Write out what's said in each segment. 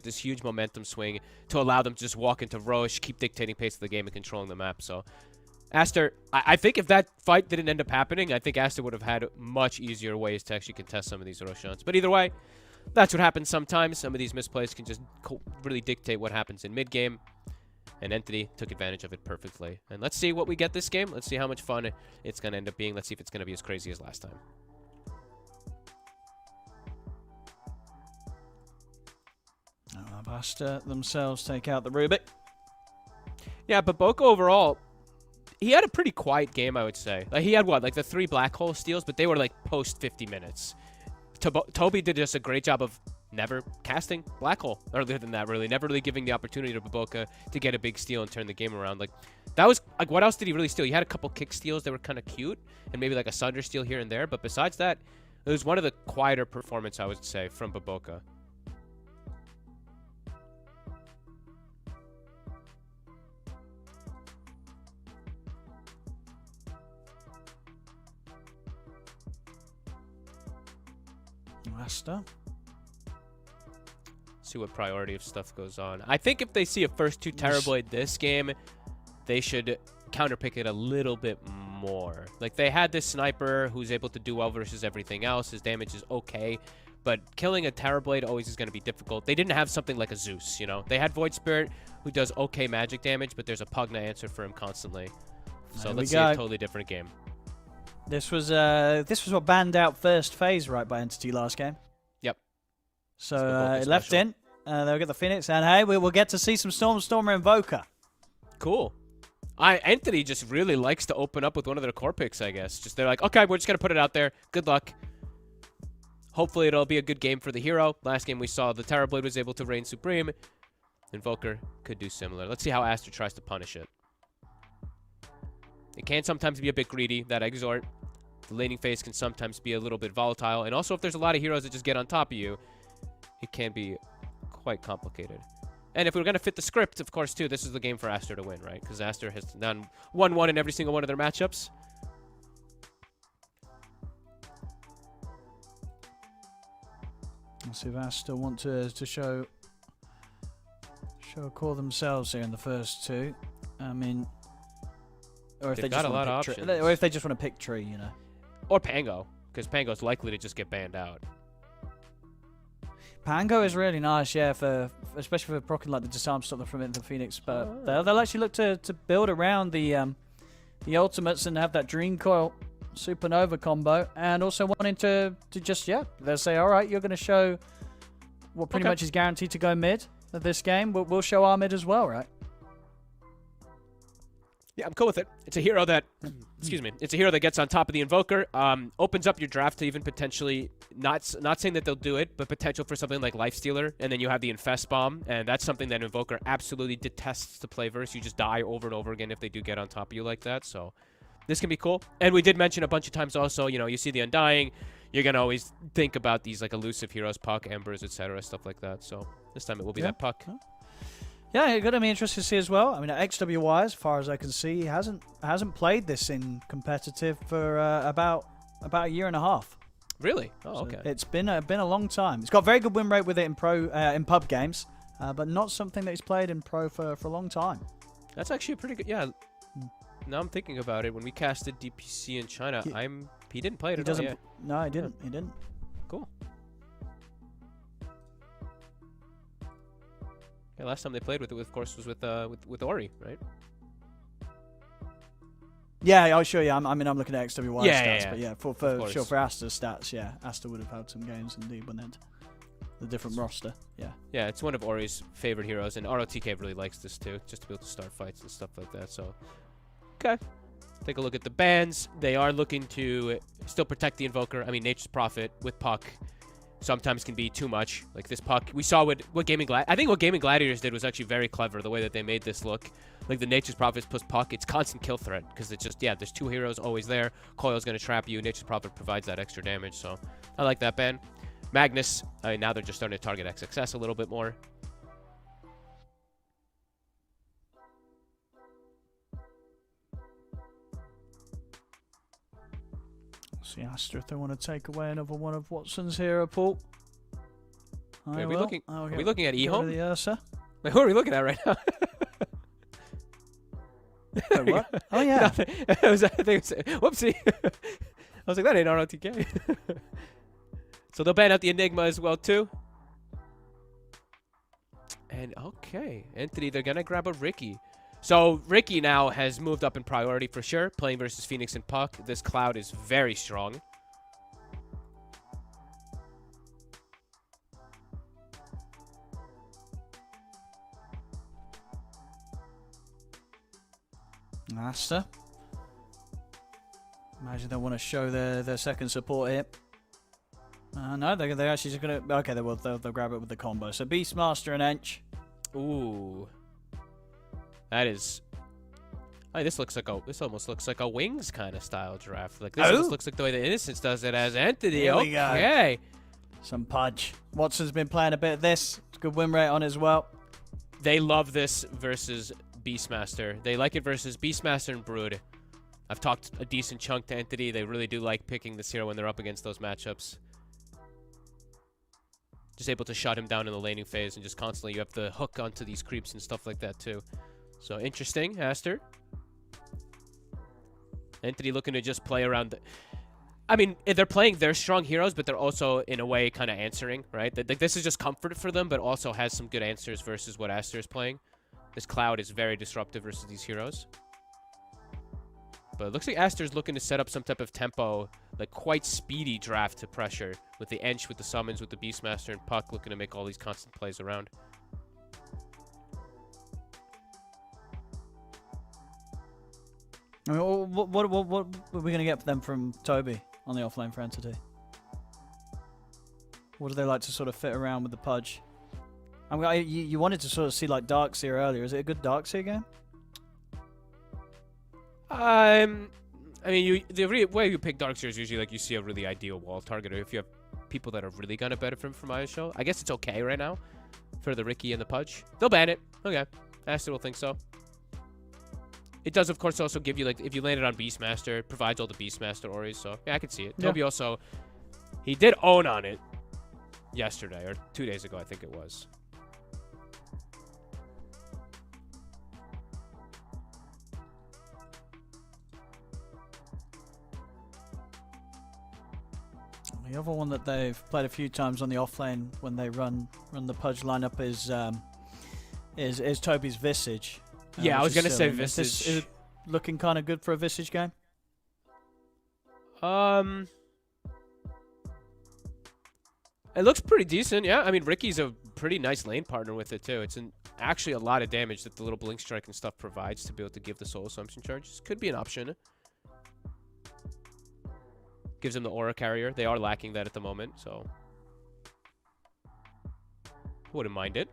this huge momentum swing to allow them to just walk into Roche, keep dictating pace of the game and controlling the map. So Aster, I think if that fight didn't end up happening, I think Aster would have had much easier ways to actually contest some of these Roshan's. But either way, that's what happens sometimes. Some of these misplays can just really dictate what happens in mid-game. And Entity took advantage of it perfectly. And let's see what we get this game. Let's see how much fun it's going to end up being. Let's see if it's going to be as crazy as last time. Aster themselves take out the Rubik. Yeah, but BO2 overall, he had a pretty quiet game, I would say. Like, he had what, like the 3 black hole steals, but they were like post 50 minutes. Toby did just a great job of never casting black hole earlier than that, really. Never really giving the opportunity to BO2 to get a big steal and turn the game around. Like, that was, like, what else did he really steal? He had a couple kick steals that were kind of cute, and maybe like a Sunder steal here and there, but besides that, it was one of the quieter performances, I would say, from BO2. Aster. See what priority of stuff goes on. I think if they see a first 2 Terrorblade this game, they should counterpick it a little bit more. Like, they had this sniper who's able to do well versus everything else. His damage is okay, but killing a Terrorblade always is going to be difficult. They didn't have something like a Zeus, you know? They had Void Spirit, who does okay magic damage, but there's a Pugna answer for him constantly. So let's see a totally different game. This was what banned out first phase right by Entity last game. Yep. So it left in. They'll get the Phoenix, and hey, we will get to see some Stormer Invoker. Cool. Entity just really likes to open up with one of their core picks, I guess. Just they're like, okay, we're just gonna put it out there. Good luck. Hopefully it'll be a good game for the hero. Last game we saw the Terrorblade was able to reign supreme. Invoker could do similar. Let's see how Aster tries to punish it. It can sometimes be a bit greedy, that exort. The laning phase can sometimes be a little bit volatile. And also, if there's a lot of heroes that just get on top of you, it can be quite complicated. And if we're going to fit the script, of course, too, this is the game for Aster to win, right? Because Aster has done 1-1 in every single one of their matchups. Let's see if Aster want to show a core themselves here in the first 2. I mean... Or if They've they just got a lot of options. options. Or if they just want to pick tree, you know. Or Pango, because Pango's likely to just get banned out. Pango is really nice, yeah, especially for proccing like the disarm stop from the Phoenix. But they'll actually look to build around the ultimates and have that Dream Coil Supernova combo, and also wanting to just they'll say, all right, you're going to show what pretty much is guaranteed to go mid of this game. We'll show our mid as well, right? Yeah, I'm cool with it. It's a hero that, excuse me, it's a hero that gets on top of the Invoker, opens up your draft to even potentially, not saying that they'll do it, but potential for something like Lifestealer, and then you have the Infest Bomb, and that's something that Invoker absolutely detests to play versus. You just die over and over again if they do get on top of you like that, so this can be cool. And we did mention a bunch of times also, you know, you see the Undying, you're going to always think about these like elusive heroes, Puck, Embers, etc., stuff like that, so this time it will be that Puck. Yeah, it's going to be interesting to see as well. I mean, XWY, as far as I can see, hasn't played this in competitive for about a year and a half. Really? Oh, so okay. It's been a long time. It's got very good win rate with it in pub games, but not something that he's played in pro for a long time. That's actually a pretty good. Yeah. Now I'm thinking about it. When we casted DPC in China, he didn't play it at all yet. No, he didn't. He didn't. Cool. Yeah, last time they played with it, of course, was with Ori, right? Yeah, oh sure, yeah. I mean, I'm looking at XWY stats, but yeah, for Aster's stats, yeah, Aster would have had some games indeed when it the different roster. Yeah. Yeah, it's one of Ori's favorite heroes, and ROTK really likes this too, just to be able to start fights and stuff like that. So, okay. Take a look at the bans. They are looking to still protect the Invoker. I mean, Nature's Prophet with Puck sometimes can be too much. Like this Puck, we saw what Gaming I think what Gaming Gladiators did was actually very clever, the way that they made this look. Like the Nature's Prophet plus Puck, it's constant kill threat, because it's just, yeah, there's two heroes always there. Coil's going to trap you. Nature's Prophet provides that extra damage, so I like that ban. Magnus, I mean, now they're just starting to target XXS a little bit more. See Aster if they want to take away another one of Watson's hero pool. Wait, are we looking? Are we looking at Go to eHome? the Ursa. Wait, who are we looking at right now? Wait, what? Oh yeah. Nothing. I think it was, whoopsie. I was like, that ain't ROTK. So they'll ban out the Enigma as well too. And okay, Entity, they're gonna grab a Ricky. So Ricky now has moved up in priority for sure. Playing versus Phoenix and Puck. This Cloud is very strong. Aster. Imagine they want to show their second support here. No, they're actually just gonna. Okay, they'll grab it with the combo. So Beastmaster and Ench. Ooh, that is. Hey, this almost looks like a Wings kind of style draft. Like this almost looks like the way the Innocence does it as Entity. Here we go. Okay. Some Pudge. Watson's been playing a bit of this. It's good win rate on as well. They love this versus Beastmaster. They like it versus Beastmaster and Brood. I've talked a decent chunk to Entity. They really do like picking this hero when they're up against those matchups. Just able to shut him down in the laning phase and just constantly you have to hook onto these creeps and stuff like that too. So interesting, Aster. Entity looking to just play around. I mean, they're playing their strong heroes, but they're also, in a way, kind of answering, right? Like, this is just comfort for them, but also has some good answers versus what Aster is playing. This Cloud is very disruptive versus these heroes. But it looks like Aster's looking to set up some type of tempo, like quite speedy draft to pressure. With the Ench, with the summons, with the Beastmaster, and Puck looking to make all these constant plays around. I mean, what are we going to get them from Toby on the offlane for Entity? What do they like to sort of fit around with the Pudge? You wanted to sort of see like Darkseer earlier. Is it a good Darkseer game? I mean, the way you pick Darkseer is usually like you see a really ideal wall target, or if you have people that are really gonna benefit from ISO. I guess it's okay right now for the Ricky and the Pudge. They'll ban it. Okay, Aster will think so. It does, of course, also give you like if you land it on Beastmaster, it provides all the Beastmaster auras. So yeah, I can see it. Yeah. Toby also, he did own on it yesterday or 2 days ago, I think it was. The other one that they've played a few times on the offlane when they run the Pudge lineup is Toby's Visage. Yeah, I was gonna say Visage. Is it looking kind of good for a Visage game? It looks pretty decent. Yeah, I mean Ricky's a pretty nice lane partner with it too. It's actually a lot of damage that the little blink strike and stuff provides to be able to give the soul assumption charges. Could be an option. Gives them the aura carrier. They are lacking that at the moment, so wouldn't mind it.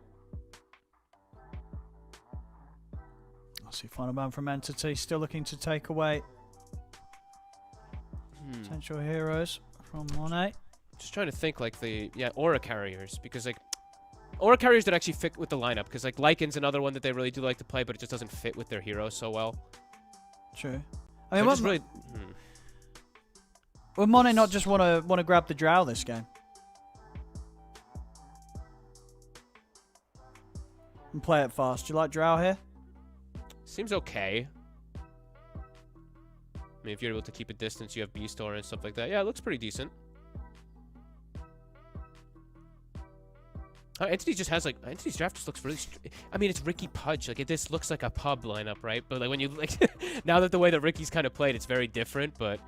I see final ban from Entity. Still looking to take away potential heroes from Monet. Just trying to think like aura carriers, because like aura carriers that actually fit with the lineup, because like Lycan's another one that they really do like to play, but it just doesn't fit with their hero so well. True. I mean, really, would Monet not just want to grab the Drow this game and play it fast? Do you like Drow here? seems okay. I mean, if you're able to keep a distance, you have Beast Aura and stuff like that. Yeah, it looks pretty decent. Entity just has like Entity's draft just looks really. I mean, it's Ricky Pudge. Like this looks like a pub lineup, right? But like when you like now that the way that Ricky's kind of played, it's very different. But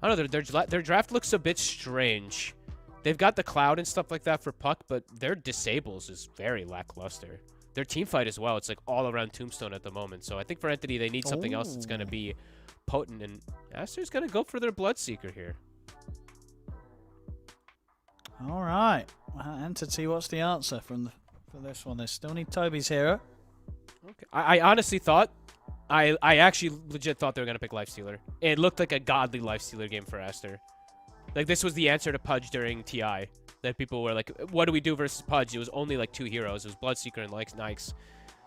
I don't know. Their draft looks a bit strange. They've got the Cloud and stuff like that for Puck, but their disables is very lackluster. Their team fight as well. It's like all around Tombstone at the moment. So I think for Entity, they need something else that's going to be potent. And Aster's going to go for their Bloodseeker here. All right. Entity, what's the answer for this one? They still need Toby's hero. Okay. I honestly thought, I actually legit thought they were going to pick Lifestealer. It looked like a godly Lifestealer game for Aster. Like, this was the answer to Pudge during TI. That people were like, what do we do versus Pudge? It was only like two heroes. It was Bloodseeker and Nikes.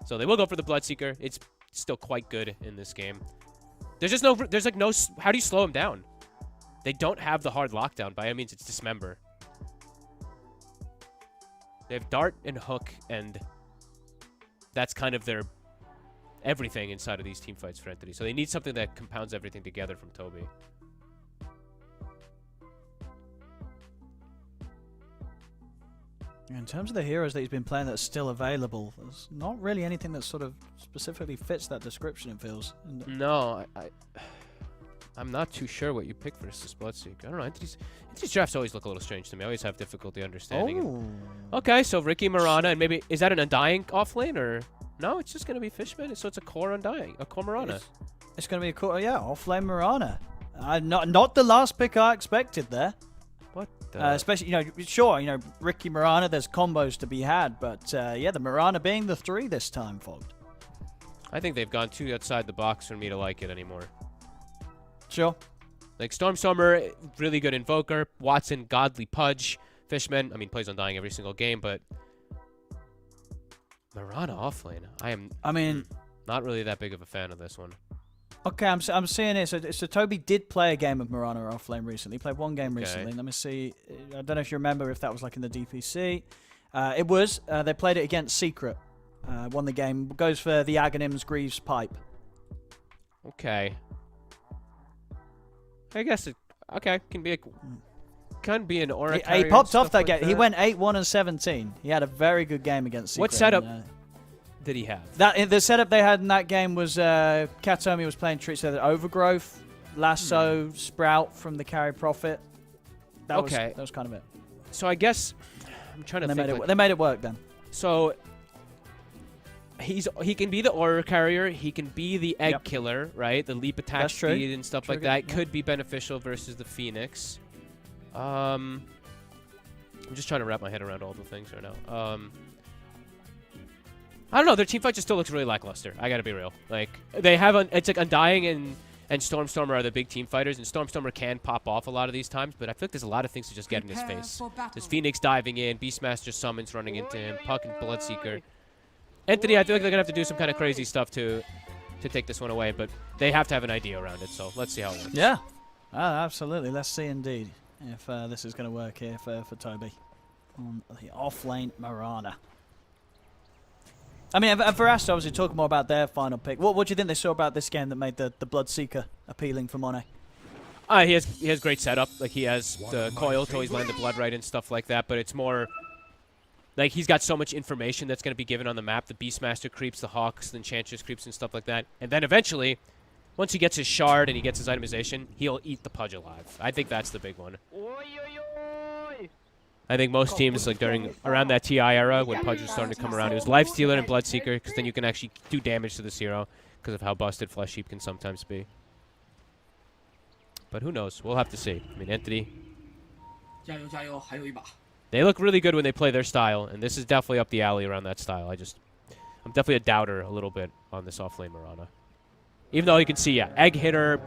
So they will go for the Bloodseeker. It's still quite good in this game. There's like no, how do you slow him down? They don't have the hard lockdown. By any means, it's Dismember. They have Dart and Hook, and that's kind of their everything inside of these team fights for Entity. So they need something that compounds everything together from Toby. In terms of the heroes that he's been playing that's still available, there's not really anything that sort of specifically fits that description, it feels. No, I'm not too sure what you picked versus Bloodseeker. I don't know. Entity's drafts always look a little strange to me. I always have difficulty understanding it. Okay, so Ricky Marana, and maybe, is that an Undying off lane, or? No, it's just going to be Fishman, so it's a core Undying, a core Marana. It's going to be a core, yeah, off lane Marana. Not the last pick I expected there. What? Especially, sure, Ricky Marana, there's combos to be had, but yeah, the Marana being the 3 this time, Fogged. I think they've gone too outside the box for me to like it anymore. Sure. Like Stormstormer, really good Invoker. Watson, Godly Pudge. Fishman, I mean, plays Undying every single game, but Marana offlane. I mean, not really that big of a fan of this one. Okay, I'm seeing it. So Toby did play a game of Marana offlane recently. He played one game recently. Let me see. I don't know if you remember if that was like in the DPC. It was. They played it against Secret. Won the game. Goes for the Aghanim's Greaves Pipe. Okay. I guess it. Okay, can be an aura. He popped off that game. He went 8-1 and 17. He had a very good game against Secret. What setup did he have? The setup they had in that game was Katomi was playing tricks there. Overgrowth, Lasso, Sprout from the Carry Prophet. That was kind of it. So I guess I'm trying to think. They made it work then. So he can be the aura carrier. He can be the egg killer, right? The leap attack speed and stuff like that could be beneficial versus the Phoenix. I'm just trying to wrap my head around all the things right now. I don't know. Their team fight just still looks really lackluster. I gotta be real. Like they have, it's like Undying and Stormstormer are the big team fighters, and Stormstormer can pop off a lot of these times. But I feel like there's a lot of things to just get in his face. There's Phoenix diving in, Beastmaster summons running into him, Puck and Bloodseeker. Entity, I feel like they're gonna have to do some kind of crazy stuff to take this one away, but they have to have an idea around it. So let's see how it works. Yeah, absolutely. Let's see indeed if this is going to work here for Toby on the off-lane Marana. I mean, for Aster, obviously, talking more about their final pick. What do you think they saw about this game that made the Bloodseeker appealing for Monet? He has great setup. Like he has the coil to always land the blood right and stuff like that. But it's more like he's got so much information that's going to be given on the map. The Beastmaster creeps, the Hawks, the Enchantress creeps, and stuff like that. And then eventually, once he gets his shard and he gets his itemization, he'll eat the Pudge alive. I think that's the big one. I think most teams, like around that TI era, when Pudge was starting to come around, it was Lifestealer and Bloodseeker, because then you can actually do damage to this hero because of how busted Flesh Heap can sometimes be. But who knows? We'll have to see. I mean, Entity, they look really good when they play their style, and this is definitely up the alley around that style. I'm definitely a doubter a little bit on this offlane Marana. Even though you can see, egg hitter,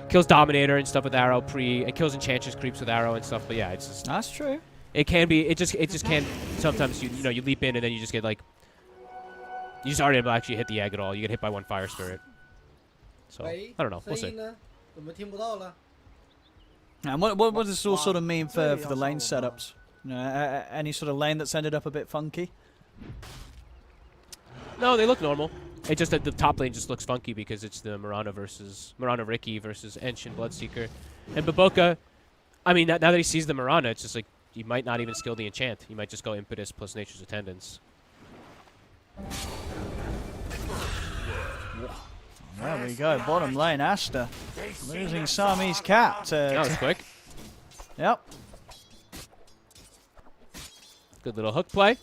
kills Dominator and stuff with arrow it kills Enchantress creeps with arrow and stuff. But yeah, it's just that's true. It can be. It just can. Sometimes you leap in and then you just get like you just aren't able to actually hit the egg at all. You get hit by one Fire Spirit. So I don't know. We'll see. And what does this all sort of mean for the lane setups? Any sort of lane that's ended up a bit funky? No, they look normal. It's just that the top lane just looks funky because it's the Marana Ricky versus Ench and Bloodseeker. And Baboka, I mean, now that he sees the Marana, it's just like he might not even skill the enchant. He might just go Impetus plus Nature's Attendance. There we go. Bottom lane, Aster losing Sami's cat. That was quick. Yep. Good little hook play.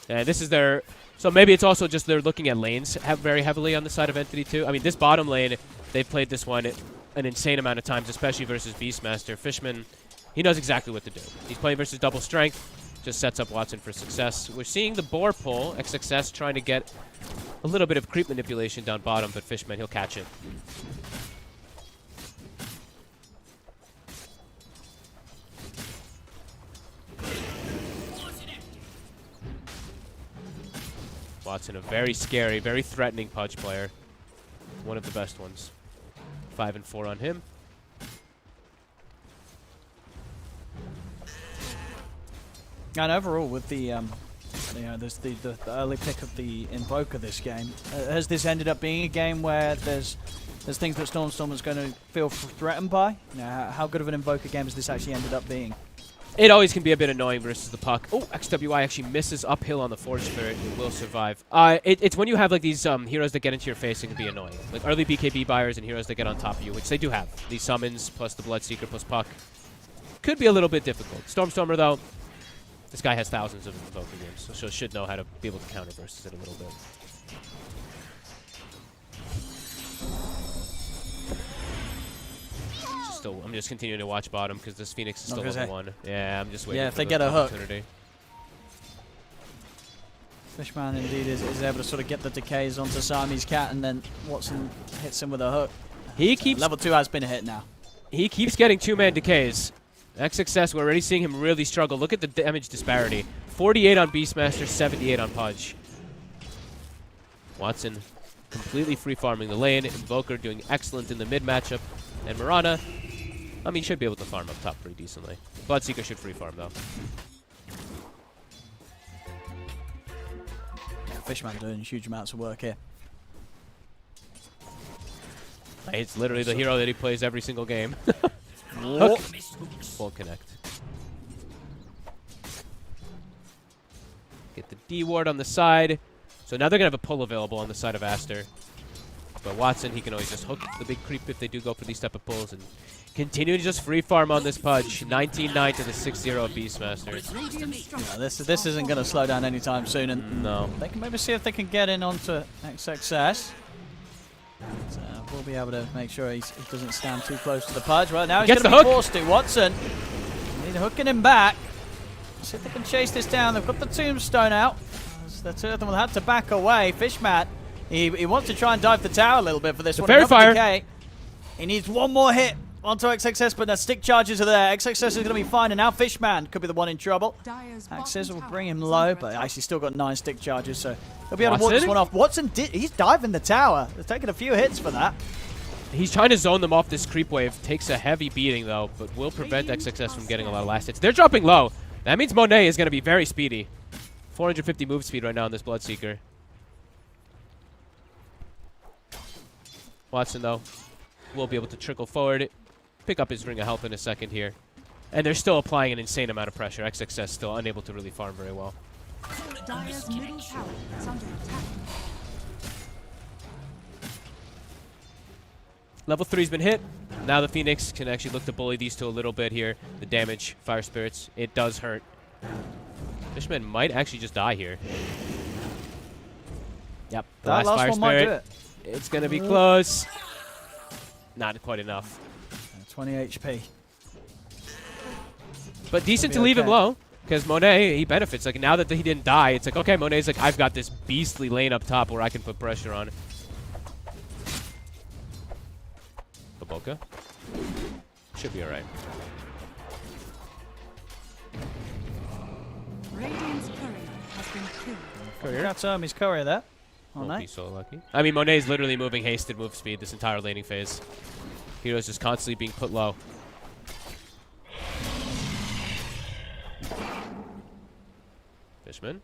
And this is their... So maybe it's also just they're looking at lanes very heavily on the side of Entity too. I mean, this bottom lane, they've played this one an insane amount of times, especially versus Beastmaster. Fishman, he knows exactly what to do. He's playing versus double strength, just sets up Watson for success. We're seeing the boar pull, XXS trying to get a little bit of creep manipulation down bottom, but Fishman, he'll catch it. Watson, a very scary, very threatening Pudge player. One of the best ones. 5 and 4 on him. And overall, with the the early pick of the Invoker this game, has this ended up being a game where there's things that Storm's going to feel threatened by? You know, how good of an Invoker game has this actually ended up being? It always can be a bit annoying versus the puck. Oh, XWI actually misses uphill on the Forge Spirit. It will survive. It's when you have like these heroes that get into your face, it can be annoying. Like early BKB buyers and heroes that get on top of you, which they do have. These summons plus the Bloodseeker plus puck. Could be a little bit difficult. Stormstormer, though, this guy has thousands of Invoker games, so should know how to be able to counter versus it a little bit. I'm just continuing to watch bottom because this Phoenix is still level 1. Yeah, I'm just waiting. Yeah, if for they the get a hook. Fishman indeed is able to sort of get the decays onto Sami's cat, and then Watson hits him with a hook. He keeps level 2 has been a hit now. He keeps getting 2-man decays. XXS, we're already seeing him really struggle. Look at the damage disparity. 48 on Beastmaster, 78 on Pudge. Watson completely free farming the lane. Invoker doing excellent in the mid matchup, and Mirana, I mean, should be able to farm up top pretty decently. Bloodseeker should free farm, though. Yeah, Fishman doing huge amounts of work here. It's literally the hero that he plays every single game. Hook. Won't connect. Get the D ward on the side. So now they're going to have a pull available on the side of Aster. But Watson, he can always just hook the big creep if they do go for these type of pulls. And continue to just free farm on this Pudge. 19-9 to the 6-0 of Beastmaster. Yeah, this isn't going to slow down anytime soon. And no. They can maybe see if they can get in onto XXS. So we'll be able to make sure he doesn't stand too close to the Pudge. Right now he's going to be forced to. Watson, he's hooking him back. See if they can chase this down. They've got the tombstone out. The two of them will have to back away. Fishman, he wants to try and dive the tower a little bit for this one. Fairy fire. He needs one more hit onto XXS, but the stick charges are there. XXS is going to be fine, and now Fishman could be the one in trouble. Axis will bring him low, but actually still got 9 stick charges, so he'll be able to walk this one off. Watson, he's diving the tower. They're taking a few hits for that. He's trying to zone them off this creep wave. Takes a heavy beating, though, but will prevent XXS from getting a lot of last hits. They're dropping low. That means Monet is going to be very speedy. 450 move speed right now on this Bloodseeker. Watson, though, will be able to trickle forward, pick up his ring of health in a second here. And they're still applying an insane amount of pressure. XXS still unable to really farm very well. Dire's middle tower is under attack. Level 3's been hit. Now the Phoenix can actually look to bully these two a little bit here. The damage, Fire Spirits, it does hurt. Fishman might actually just die here. Yep, the last Fire Spirit. It's going to be close. Not quite enough. 20 HP. But decent to leave him low, because Monet, he benefits. Like, now that he didn't die, it's like, okay, Monet's like, I've got this beastly lane up top where I can put pressure on. Boca. Should be alright. Radiant's courier has been killed. Courier? That's his courier there. Won't be so lucky. I mean, Monet's literally moving hasted move speed this entire laning phase. Hero's just constantly being put low. Fishman.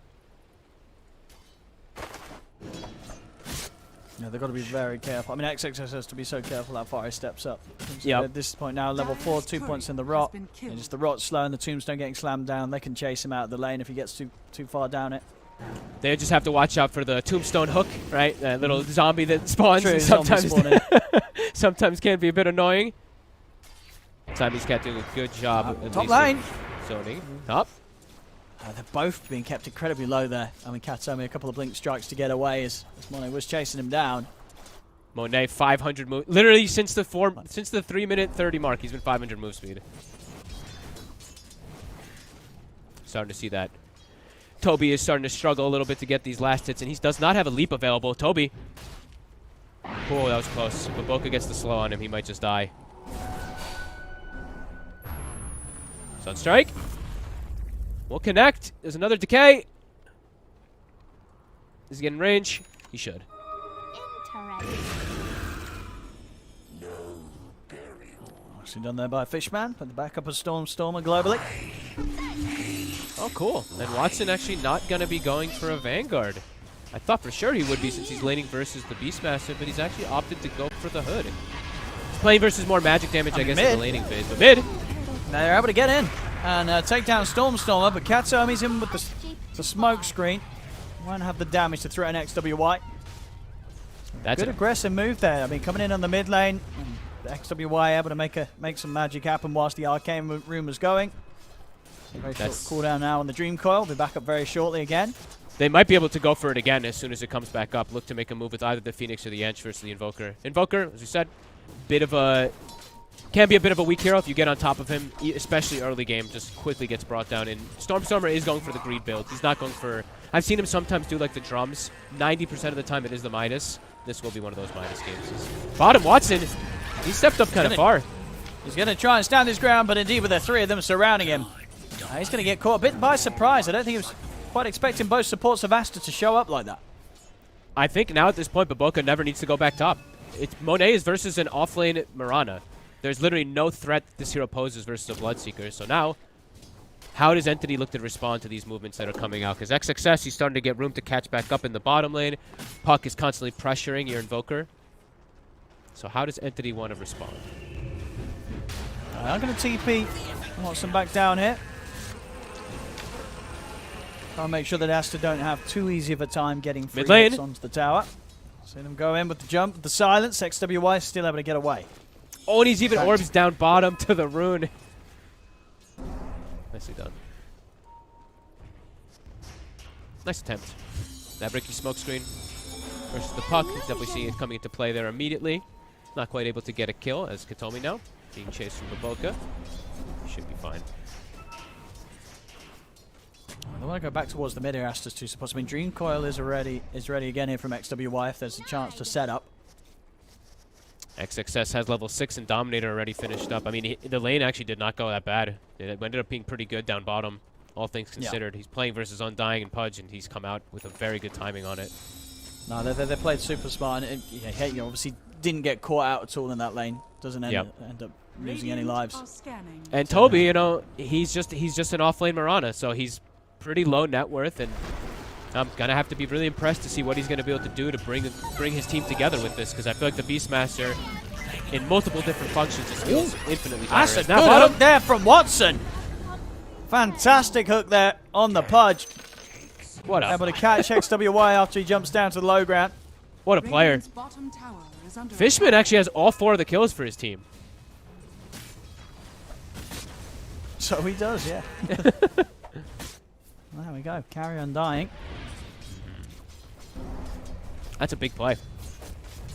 Yeah, they've got to be very careful. I mean, XXS has to be so careful how far he steps up. Yeah. At this point now, level 4, 2 points in the rot. And just the rot's slow and the tombstone getting slammed down. They can chase him out of the lane if he gets too far down it. They just have to watch out for the tombstone hook, right? That little zombie that spawns. True, sometimes, sometimes can be a bit annoying. Sami's cat doing a good job. Top lane. Zoning. Top. They're both being kept incredibly low there. I mean, Katsumi a couple of blink strikes to get away as Monet was chasing him down. Monet 500 move. Literally since the 3-minute 30 mark, he's been 500 move speed. Starting to see that. Toby is starting to struggle a little bit to get these last hits, and he does not have a leap available. Toby. Oh, that was close. But Boca gets the slow on him. He might just die. Sunstrike. We'll connect. There's another decay. Is he getting range? He should. Nicely done there by Fishman. Put the backup of Stormstormer globally. Oh, cool. And Watson actually not going to be going for a Vanguard. I thought for sure he would be since he's laning versus the Beastmaster, but he's actually opted to go for the Hood. He's playing versus more magic damage, I guess, in the laning phase. But mid. They're able to get in and take down Stormstormer, but Katsumi's in with the smoke screen. Won't have the damage to threaten XWY. That's Good aggressive move there. I mean, coming in on the mid lane, and XWY able to make some magic happen whilst the arcane room was going. Very short cooldown now on the Dream Coil. Be back up very shortly again. They might be able to go for it again as soon as it comes back up. Look to make a move with either the Phoenix or the Ench versus the Invoker. Invoker, as we said, can be a bit of a weak hero if you get on top of him, especially early game. Just quickly gets brought down. And Stormstormer is going for the greed build. He's not going for. I've seen him sometimes do like the drums. 90% of the time, it is the Midas. This will be one of those Midas games. Bottom Watson, he stepped up kind of far. He's going to try and stand his ground, but indeed with the three of them surrounding him, he's going to get caught a bit by surprise. I don't think he was quite expecting both supports of Aster to show up like that. I think now at this point, Baboka never needs to go back top. Monet is versus an offlane Mirana. There's literally no threat this hero poses versus a Bloodseeker. So now, how does Entity look to respond to these movements that are coming out? Because XXS, he's starting to get room to catch back up in the bottom lane. Puck is constantly pressuring your Invoker. So how does Entity want to respond? I'm going to TP Watson back down here. I'll make sure that Aster don't have too easy of a time getting free hits onto the tower. See them go in with the jump, the silence. XWY still able to get away. Oh, and he's even orbs down bottom to the rune. Nicely done. Nice attempt. That Ricky smoke screen versus the puck. Definitely seeing it coming into play there immediately. Not quite able to get a kill as Katomi now. Being chased from Baboka. Should be fine. I want to go back towards the mid here, Aster's two supports. I mean, Dream Coil is ready again here from XWY if there's a chance to set up. XXS has level 6 and Dominator already finished up. I mean, the lane actually did not go that bad. It ended up being pretty good down bottom, all things considered. Yeah. He's playing versus Undying and Pudge, and he's come out with a very good timing on it. No, they played super smart, and you know, obviously didn't get caught out at all in that lane. Doesn't end up losing any lives. And Toby, you know, he's just an off-lane Mirana, so he's pretty low net worth, and I'm gonna have to be really impressed to see what he's gonna be able to do to bring his team together with this, because I feel like the Beastmaster, in multiple different functions, just feels infinitely better. That's a good hook there from Watson. Fantastic hook there on the Pudge. What up? Able to catch XWY after he jumps down to the low ground. What a player. Fishman actually has all 4 of the kills for his team. So he does, yeah. There we go. Carry Undying. That's a big play.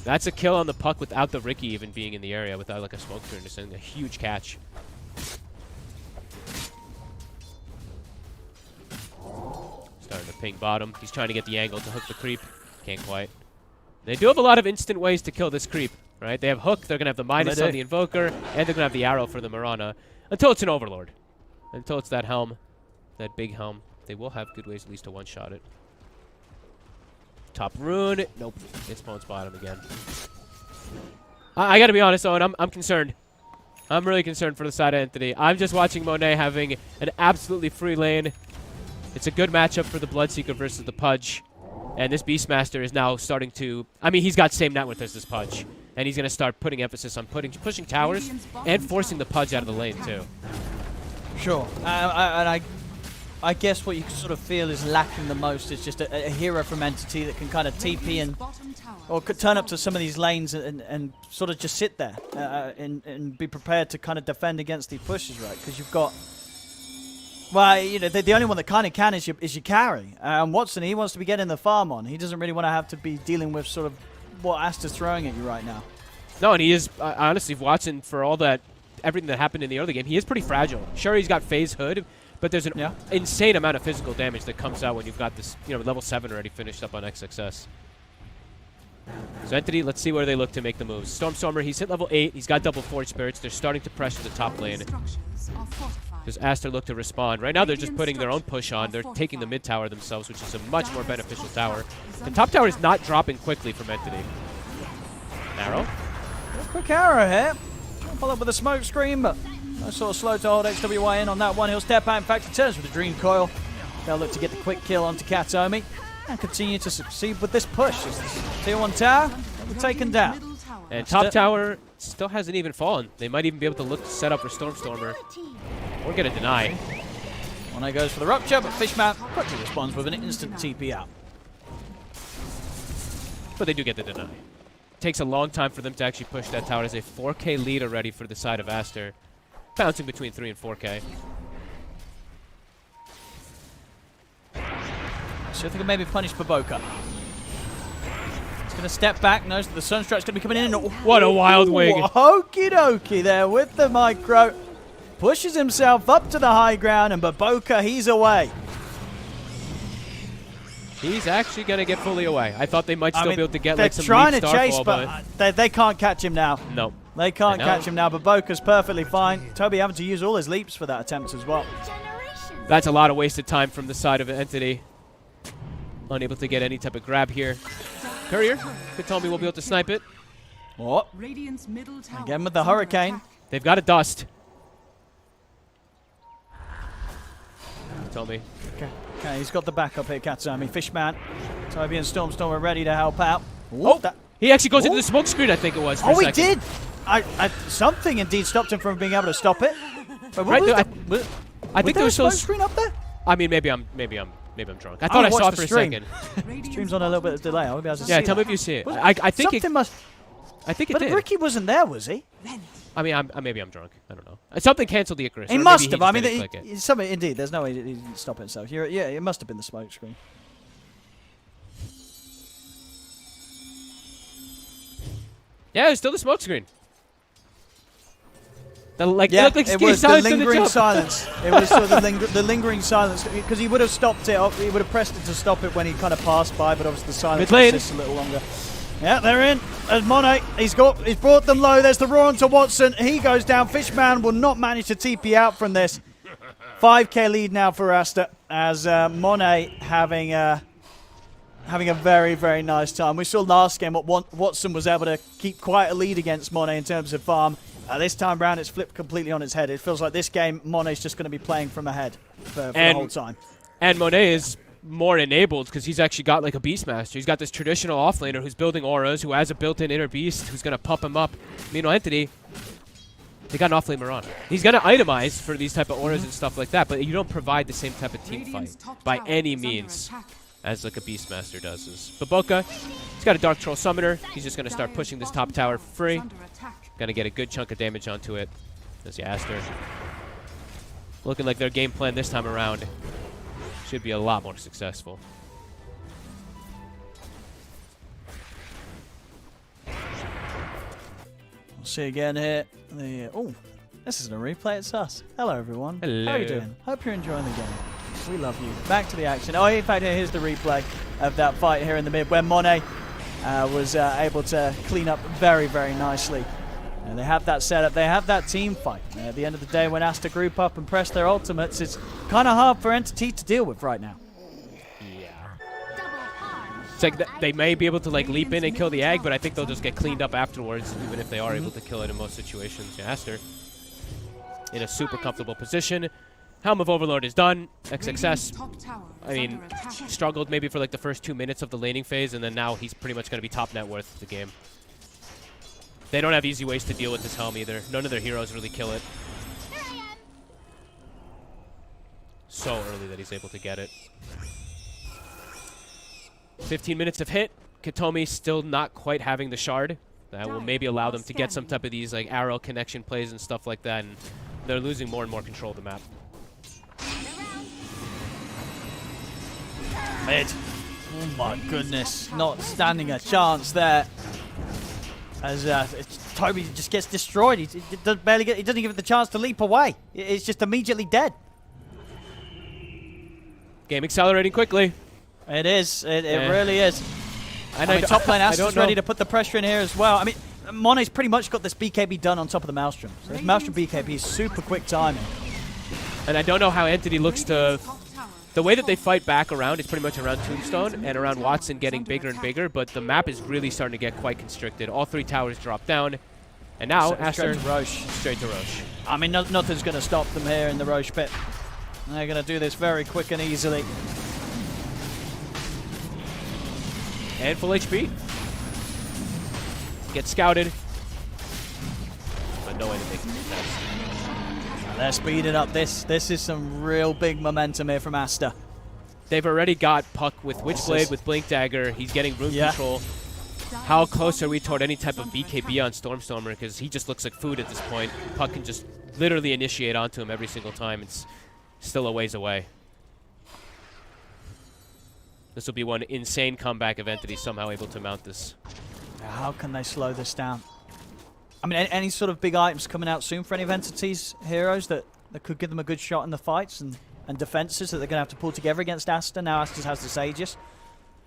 That's a kill on the puck without the Ricky even being in the area, without like a smoke screen, just a huge catch. Starting to ping bottom. He's trying to get the angle to hook the creep. Can't quite. They do have a lot of instant ways to kill this creep, right? They have hook, they're going to have the minus on the Invoker, and they're going to have the arrow for the Mirana. Until it's an Overlord. Until it's that helm, that big helm. They will have good ways at least to one-shot it. Top rune. Nope. It spawns bottom again. I got to be honest, Owen, I'm concerned. I'm really concerned for the side of Entity. I'm just watching Monet having an absolutely free lane. It's a good matchup for the Bloodseeker versus the Pudge. And this Beastmaster is now starting to... I mean, he's got same net worth as this Pudge. And he's going to start putting emphasis on pushing towers and forcing the Pudge out of the lane, too. Sure. And I guess what you sort of feel is lacking the most is just a hero from Entity that can kind of TP and... or could turn up to some of these lanes and sort of just sit there and be prepared to kind of defend against these pushes, right? Because you've got... Well, you know, the only one that kind of can is your carry. And Watson, he wants to be getting the farm on. He doesn't really want to have to be dealing with sort of what Aster's throwing at you right now. No, and he is, honestly, Watson, for all that, everything that happened in the early game, he is pretty fragile. Sure, he's got phase hood, but there's an insane amount of physical damage that comes out when you've got this, you know, level 7 already finished up on XXS. So Entity, let's see where they look to make the moves. Stormstormer, he's hit level 8. He's got double Forge Spirits. They're starting to pressure the top lane. Does Aster look to respond? Right now, they're just putting their own push on. They're taking the mid tower themselves, which is a much more beneficial tower. The top tower is not dropping quickly from Entity. Arrow. Quick arrow here. Follow up with a smoke screen, but Nice sort of slow to hold XWY in on that one. He'll step out. In fact, he turns with the Dream Coil. They'll look to get the quick kill onto Katomi and continue to succeed with this push. As this tier 1 tower will be taken down. And top tower still hasn't even fallen. They might even be able to look to set up for Stormstormer or get a deny. Monet goes for the rupture, but Fishman quickly responds with an instant TP out. But they do get the deny. Takes a long time for them to actually push that tower. There's a 4K lead already for the side of Aster. Bouncing between 3 and 4K. So I think maybe punish Baboka. He's going to step back, knows that the Sunstrike's going to be coming in. And What a wild wing. Okie dokie there with the micro. Pushes himself up to the high ground, and Baboka, he's away. He's actually going to get fully away. I thought they might still be able to get like some they're trying lead to chase, starfall, but they can't catch him now. No. They can't catch him now. Baboka's perfectly fine. Toby having to use all his leaps for that attempt as well. That's a lot of wasted time from the side of Entity. Unable to get any type of grab here. Courier could tell me we'll be able to snipe it. What? Radiant's middle tower Again with the is under Hurricane. attack. They've got a dust. Tell me. Okay, he's got the backup here, Katsumi. Fishman, Toby and Stormstorm are ready to help out. Oh, he actually goes into the smoke screen, I think it was. For a he second. did! Something indeed stopped him from being able to stop it. But Right, was I think there was a smoke screen up there? I mean, maybe I'm drunk. I thought I saw it for a second. Radiant's Stream's on a little bit of delay. I won't be able to see Yeah, tell me that. if you see it. Was- I think Something it. must. I think it But did. Ricky wasn't there, was he? I mean, maybe I'm drunk. I don't know. Something canceled the Icarus. He or must maybe have. just I mean, didn't click it. something indeed. There's no way he didn't stop it himself. Yeah, it must have been the smoke screen. Yeah, it was still the smoke screen. It looked like it was the silence to lingering jump. silence. It was sort of the lingering silence because he would have stopped it. He would have pressed it to stop it when he kind of passed by, but obviously the silence Mid lane. persists a little longer. Yeah, they're in. There's Monet. He's brought them low. There's the roar onto Watson. He goes down. Fishman will not manage to TP out from this. 5K lead now for Aster as Monet having a very, very nice time. We saw last game what Watson was able to keep quite a lead against Monet in terms of farm. This time round, it's flipped completely on its head. It feels like this game, Monet's just going to be playing from ahead for the whole time. And Monet is more enabled because he's actually got like a Beastmaster. He's got this traditional offlaner who's building auras, who has a built-in inner beast, who's going to pump him up. Meanwhile, Entity, they got an offlane Mirana. He's going to itemize for these type of auras and stuff like that, but you don't provide the same type of team Radiant's fight top by tower any is under means attack. as like a Beastmaster does. Baboka, he's got a Dark Troll Summoner. He's just going to start Dire's pushing this bottom top tower tower for free. is under attack. Going to get a good chunk of damage onto it. There's the Aster. Looking like their game plan this time around should be a lot more successful. We'll see again here. Oh, this isn't a replay, it's us. Hello, everyone. Hello. How are you doing? Hope you're enjoying the game. We love you. Back to the action. Oh, in fact, here's the replay of that fight here in the mid where Monet was able to clean up very, very nicely. And they have that setup. They have that team fight. At the end of the day, when Aster group up and press their ultimates, it's kind of hard for Entity to deal with right now. It's like they may be able to like leap in and kill the egg, but I think they'll just get cleaned up afterwards, even if they are able to kill it in most situations. Yeah, Aster in a super comfortable position. Helm of Overlord is done. XXS, Radiant's top tower I is mean, under attack. struggled maybe for like the first 2 minutes of the laning phase, and then now he's pretty much going to be top net worth of the game. They don't have easy ways to deal with this Helm either. None of their heroes really kill it. So early that he's able to get it. 15 minutes of hit. Katomi still not quite having the shard. That will maybe allow them to get some type of these like arrow connection plays and stuff like that, and they're losing more and more control of the map. Mid. Oh my goodness. Not standing a chance there. As Toby just gets destroyed. He doesn't even give it the chance to leap away. It's just immediately dead. Game accelerating quickly. It is. It really is. And I mean, top lane I Aster's don't know. ready to put the pressure in here as well. I mean, Monet's pretty much got this BKB done on top of the Maelstrom. So this Maelstrom BKB is super quick timing. And I don't know how Entity looks to... Radiant's top tower The way that they fight back around is pretty much around Tombstone and around Watson getting bigger and bigger, but the map is really starting to get quite constricted. All three towers drop down. And now, Aster... Straight to Roche. Straight to Roche. I mean, nothing's going to stop them here in the Roche pit. They're going to do this very quick and easily. And full HP. Get scouted. But no way to make the contest. They're speeding up. This is some real big momentum here from Aster. They've already got Puck with Witchblade, with Blink Dagger. He's getting room control. How close are we toward any type of BKB on Stormstormer? Because he just looks like food at this point. Puck can just literally initiate onto him every single time. It's still a ways away. This will be one insane comeback if Entity's somehow able to mount this. How can they slow this down? I mean, any sort of big items coming out soon for any of Entity's heroes that could give them a good shot in the fights and defenses that they're going to have to pull together against Aster? Now Aster has the Sages.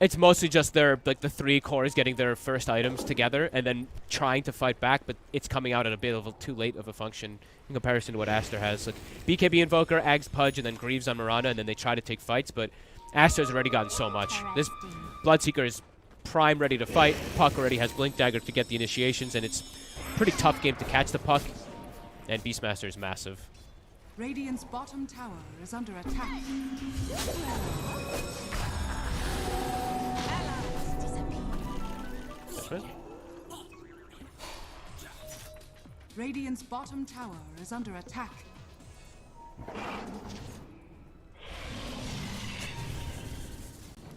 It's mostly just their, like, the 3 cores getting their first items together and then trying to fight back, but it's coming out at a bit of too late of a function in comparison to what Aster has. Like, BKB Invoker, Ags Pudge, and then Greaves on Mirana, and then they try to take fights, but Aster's already gotten so much. This Bloodseeker is prime ready to fight. Puck already has Blink Dagger to get the initiations, and it's a pretty tough game to catch the Puck, and Beastmaster is massive. Radiant's bottom tower is under attack. Radiant's bottom tower is under attack.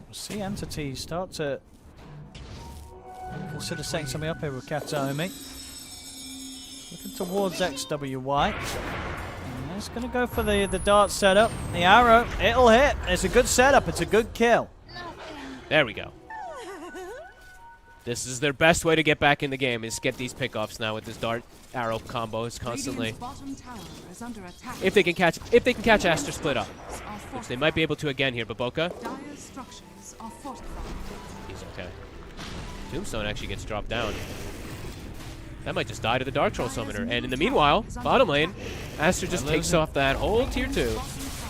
We'll see Entity start to consider setting something up here with Kataomi. Looking towards XWY. And it's going to go for the dart setup. The arrow, it'll hit. It's a good setup. It's a good kill. There we go. This is their best way to get back in the game, is get these pickoffs now with this dart arrow combos constantly. Bottom tower is under attack. If they can catch Aster split up, which they might be able to again here. Baboka, Dire's structures are fortified. he's okay. Tombstone actually gets dropped down. That might just die to the Dark Troll Summoner. And in the meanwhile, bottom lane, Aster just takes off that whole tier 2.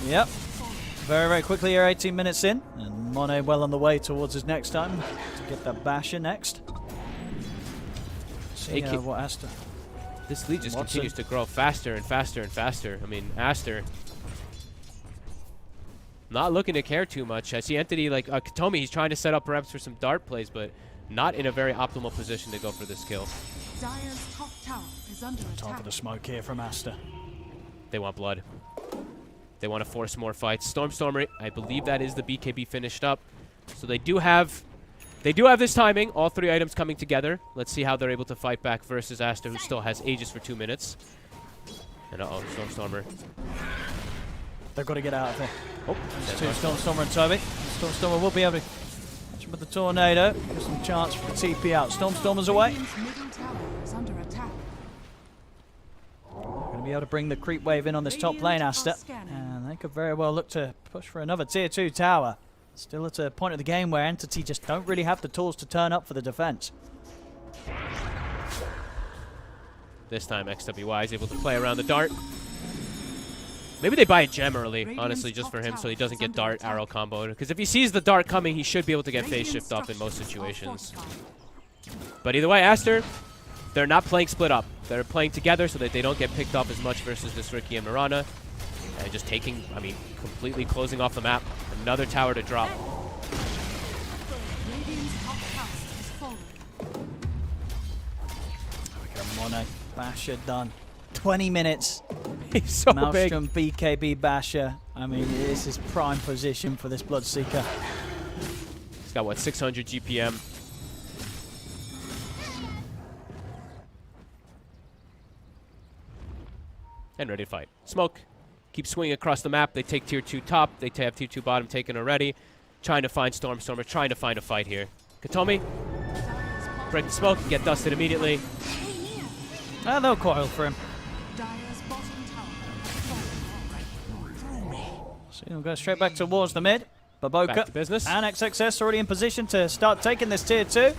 Yep. Very, very quickly here, 18 minutes in. And Monet well on the way towards his next time to get that Basher next. See what Aster... This lead just continues to grow faster and faster and faster. I mean, Aster not looking to care too much. I see Entity, like Kataomi, he's trying to set up perhaps for some dart plays, but not in a very optimal position to go for this kill. Dire's top tower is under Top attack. of the smoke here from Aster. They want blood. They want to force more fights. Stormstormer, I believe that is the BKB finished up. So they do have this timing. All 3 items coming together. Let's see how they're able to fight back versus Aster, who still has Aegis for 2 minutes. And Stormstormer. They've got to get out of here. Oh, There's 2 Stormstormer and Toby. Stormstormer will be able to catch him with the tornado. Give some chance for the TP out. Stormstormer's away. Radiant's middle tower is under attack. Going to be able to bring the creep wave in on this top lane, Aster. And they could very well look to push for another tier 2 tower. Still at a point of the game where Entity just don't really have the tools to turn up for the defense. this time XWY is able to play around the dart. Maybe they buy a gem early, honestly, just for him so he doesn't get dart arrow comboed. Because if he sees the dart coming, he should be able to get phase shift off in most situations. But either way, Aster, they're not playing split up. They're playing together so that they don't get picked off as much versus this Ricky and Mirana. And just taking, I mean, completely closing off the map. Another tower to drop. Monet, Basher done. 20 minutes. He's so Maelstrom, big. BKB, Basher. I mean, this is prime position for this Bloodseeker. He's got, what, 600 GPM. And ready to fight. Smoke. Keep swinging across the map. They take tier 2 top. They have tier 2 bottom taken already. Trying to find Stormstormer. Trying to find a fight here. Kataomi. Break the smoke. Get dusted immediately. Ah, they'll coil for him. So we'll go straight back towards the mid. Baboka Back to business. and XXS already in position to start taking this tier 2.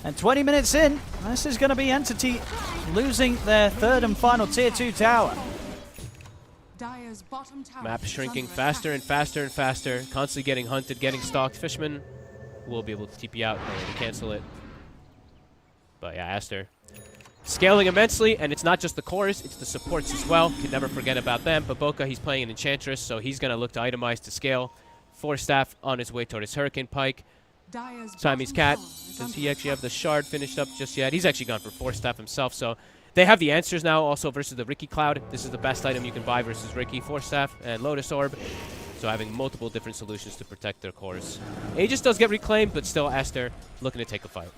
And 20 minutes in, this is going to be Entity losing their third and final tier 2 tower. Map shrinking faster and faster and faster. Constantly getting hunted, getting stalked. Fishman will be able to TP out. No way to cancel it. But yeah, Aster Scaling immensely, and it's not just the cores, it's the supports as well. Can never forget about them. Baboka, he's playing an Enchantress, so he's going to look to itemize to scale. Force Staff on his way toward his Hurricane Pike. Siamese Cat, does he actually have the Shard finished up just yet? He's actually gone for Force Staff himself, so they have the answers now also versus the Ricky Cloud. This is the best item you can buy versus Ricky, Force Staff and Lotus Orb. So having multiple different solutions to protect their cores. Aegis does get reclaimed, but still Aster looking to take a fight.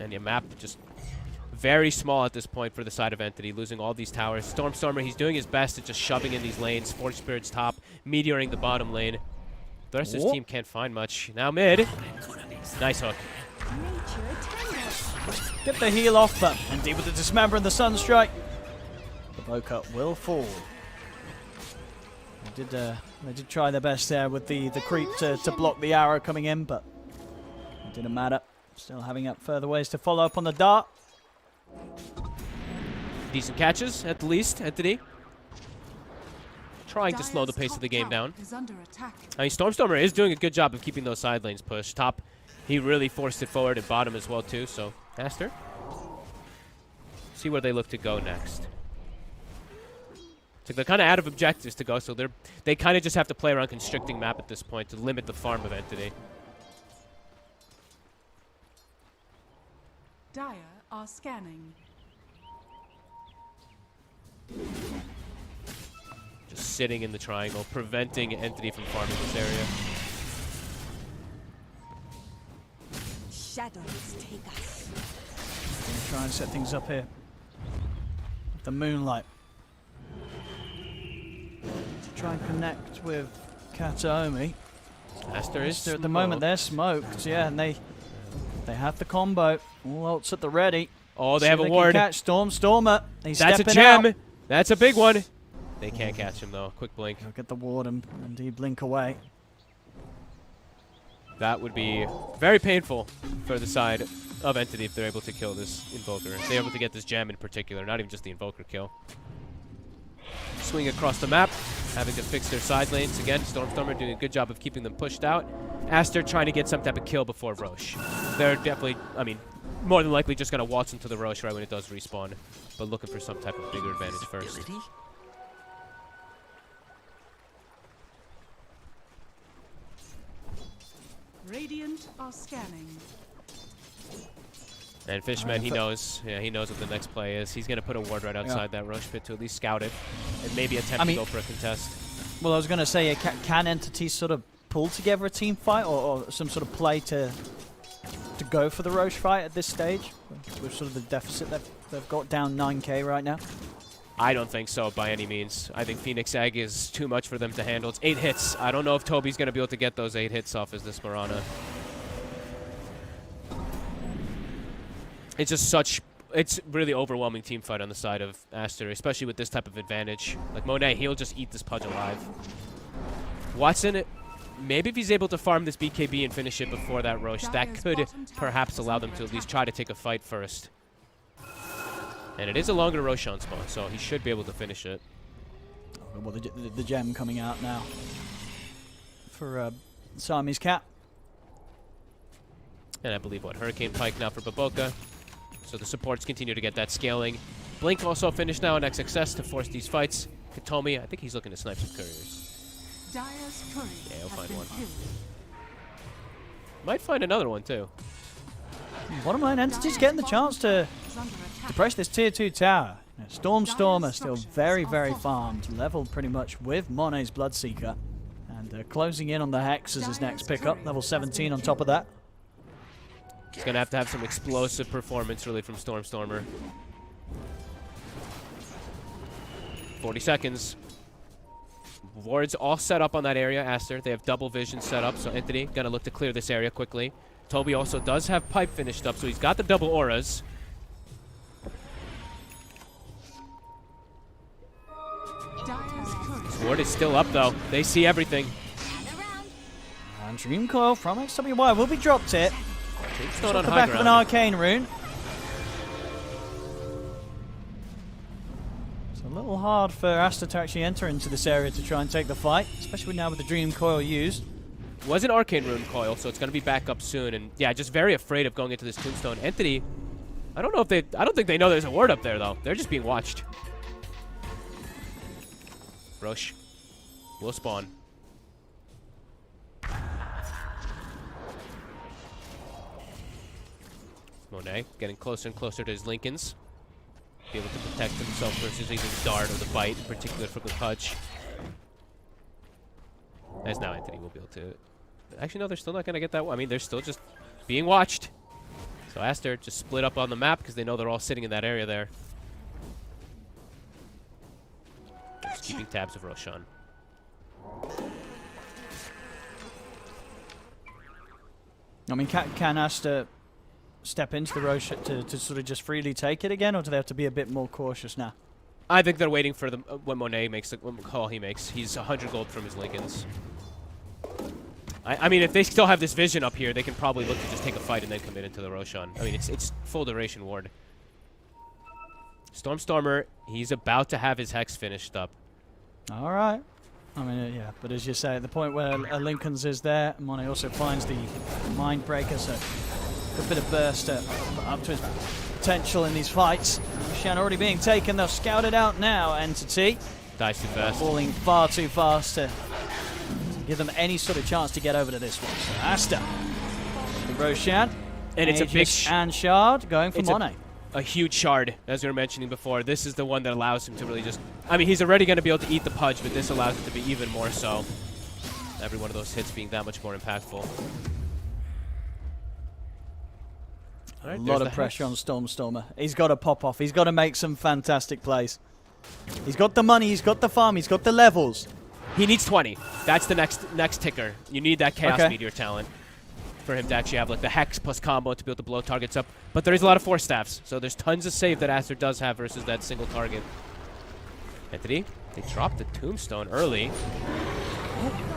And the map just very small at this point for the side of Entity, losing all these towers. Stormstormer, he's doing his best at just shoving in these lanes. Forge Spirit's top, meteoring the bottom lane. The rest of his team can't find much. Now mid. Nice hook. Get the heal off, but indeed with the Dismember and the Sunstrike, the Baboka will fall. They did try their best there with the creep to block the arrow coming in, but it didn't matter. Still having up further ways to follow up on the dart. Decent catches, at the least, Entity. Trying to slow the pace of the game down. I mean, Stormstormer is doing a good job of keeping those side lanes pushed. Top, he really forced it forward, and bottom as well, too. So, Aster, see where they look to go next. So they're kind of out of objectives to go, so they kind of just have to play around constricting map at this point to limit the farm of Entity. Dire are scanning. Just sitting in the triangle, preventing Entity from farming this area. Shadows take us. Gonna try and set things up here. With the moonlight. To try and connect with Kataomi. Aster is at the moment they're smoked, yeah, and they have the combo. All ults at the ready. Oh, they have a ward. Catch Stormstormer. He's That's a stepping gem. out. That's a big one. They can't catch him though. Quick blink. He'll get the ward and he blink away. That would be very painful for the side of Entity if they're able to kill this Invoker. If they're able to get this gem in particular, not even just the Invoker kill. Swing across the map, having to fix their side lanes again. Stormstormer doing a good job of keeping them pushed out. Aster trying to get some type of kill before Roche. They're definitely, I mean, more than likely just going to waltz into the Roche right when it does respawn, but looking for some type of bigger advantage first. Radiant are scanning. And Fishman, he knows. Yeah, he knows what the next play is. He's going to put a ward right outside that Roche pit to at least scout it and maybe attempt to go for a contest. Well, I was going to say, can entities sort of pull together a team fight or some sort of play to go for the Roche fight at this stage? With sort of the deficit they've got down 9k right now? I don't think so by any means. I think Phoenix Egg is too much for them to handle. It's 8 hits. I don't know if Toby's going to be able to get those 8 hits off as this Mirana. It's just it's really overwhelming team fight on the side of Aster, especially with this type of advantage. Like Monet, he'll just eat this Pudge alive. Watson, maybe if he's able to farm this BKB and finish it before that Roche, that could perhaps allow them to at least try to take a fight first. And it is a longer Roshan spawn, so he should be able to finish it. Oh, well, the gem coming out now for Siamese Cat. And I believe, Hurricane Pike now for Baboka. So the supports continue to get that scaling. Blink also finished now on XXS to force these fights. Katomi, I think he's looking to snipe some couriers. Dire's courier Yeah, he'll find one. killed. Might find another one, too. Bottom line, Entity's getting the chance to press this tier 2 tower. Stormstormer still very, very farmed. Leveled pretty much with Monet's Bloodseeker. And closing in on the Hex as his next pickup. Level 17 on top of that. He's going to have some explosive performance, really, from Stormstormer. 40 seconds. Wards all set up on that area, Aster. They have double vision set up, so Entity going to look to clear this area quickly. Toby also does have Pipe finished up, so he's got the double auras. This ward is still up, though. They see everything. And Dream Coil from XWY will be dropped here. Not on the high back of an arcane rune. It's a little hard for Aster to actually enter into this area to try and take the fight, especially now with the Dream Coil used. Was an Arcane Rune coil, so it's going to be back up soon. And yeah, just very afraid of going into this Tombstone. Entity, I don't think they know there's a ward up there, though. They're just being watched. Roche will spawn. Monet getting closer and closer to his Lincolns. Be able to protect himself versus either the dart or the bite, in particular for the punch. As now Entity will be able to... Actually, no, they're still not going to get that one. I mean, they're still just being watched. So Aster just split up on the map because they know they're all sitting in that area there. Just keeping tabs of Roshan. I mean, can Aster step into the Roche to sort of just freely take it again, or do they have to be a bit more cautious now? I think they're waiting for the when Monet makes the call he makes. He's 100 gold from his Lincolns. I mean, if they still have this vision up here, they can probably look to just take a fight and then commit into the Roshan. I mean, it's full duration ward. Stormer, he's about to have his Hex finished up. All right. I mean, yeah, but as you say, at the point where Lincoln's is there, Monet also finds the Mind Breaker, so a bit of burst up to his potential in these fights. Roshan already being taken, they'll scout it out now, Entity. Dies too fast. Falling far too fast to give them any sort of chance to get over to this one. So Aster, the Roshan, and it's a big and Shard going for Monet. A huge shard, as we were mentioning before. This is the one that allows him to really just... I mean, he's already going to be able to eat the pudge, but this allows it to be even more so. Every one of those hits being that much more impactful. A lot of pressure on Stormer. He's got to pop off. He's got to make some fantastic plays. He's got the money, he's got the farm, he's got the levels. He needs 20. That's the next ticker. You need that Chaos Meteor talent for him to actually have like the Hex plus combo to be able to blow targets up. But there is a lot of Force Staffs, so there's tons of save that Aster does have versus that single target. Entity, they dropped the Tombstone early.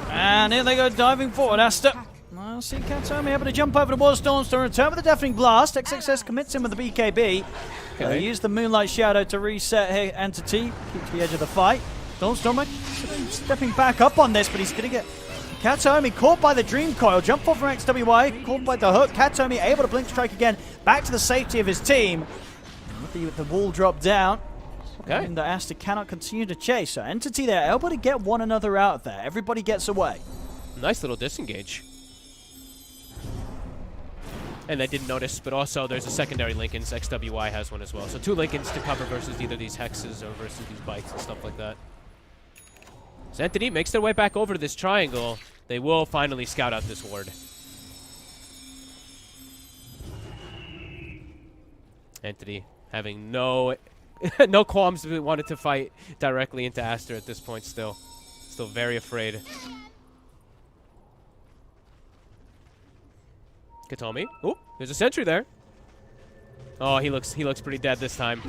And here they go diving forward, Aster. Well, see Katomi able to jump over the wall, Storm to return with a Deafening Blast. XXS commits him with the BKB. They use the Moonlight Shadow to reset here. Entity, keep to the edge of the fight. Stormer stepping back up on this, but he's going to get Katomi caught by the Dream Coil. Jump off from XWY, caught by the hook. Katomi able to Blink Strike again, back to the safety of his team. With the wall drop down. And the Aster cannot continue to chase. So Entity there, able to get one another out there. Everybody gets away. Nice little disengage. And I didn't notice, but also there's a secondary Lincolns. XWY has one as well. So 2 Lincolns to cover versus either these Hexes or versus these Bites and stuff like that. So Entity makes their way back over to this triangle. They will finally scout out this ward. Entity having no no qualms wanted to fight directly into Aster at this point still. Still very afraid. Katomi. Oh, there's a sentry there. Oh, he looks pretty dead this time.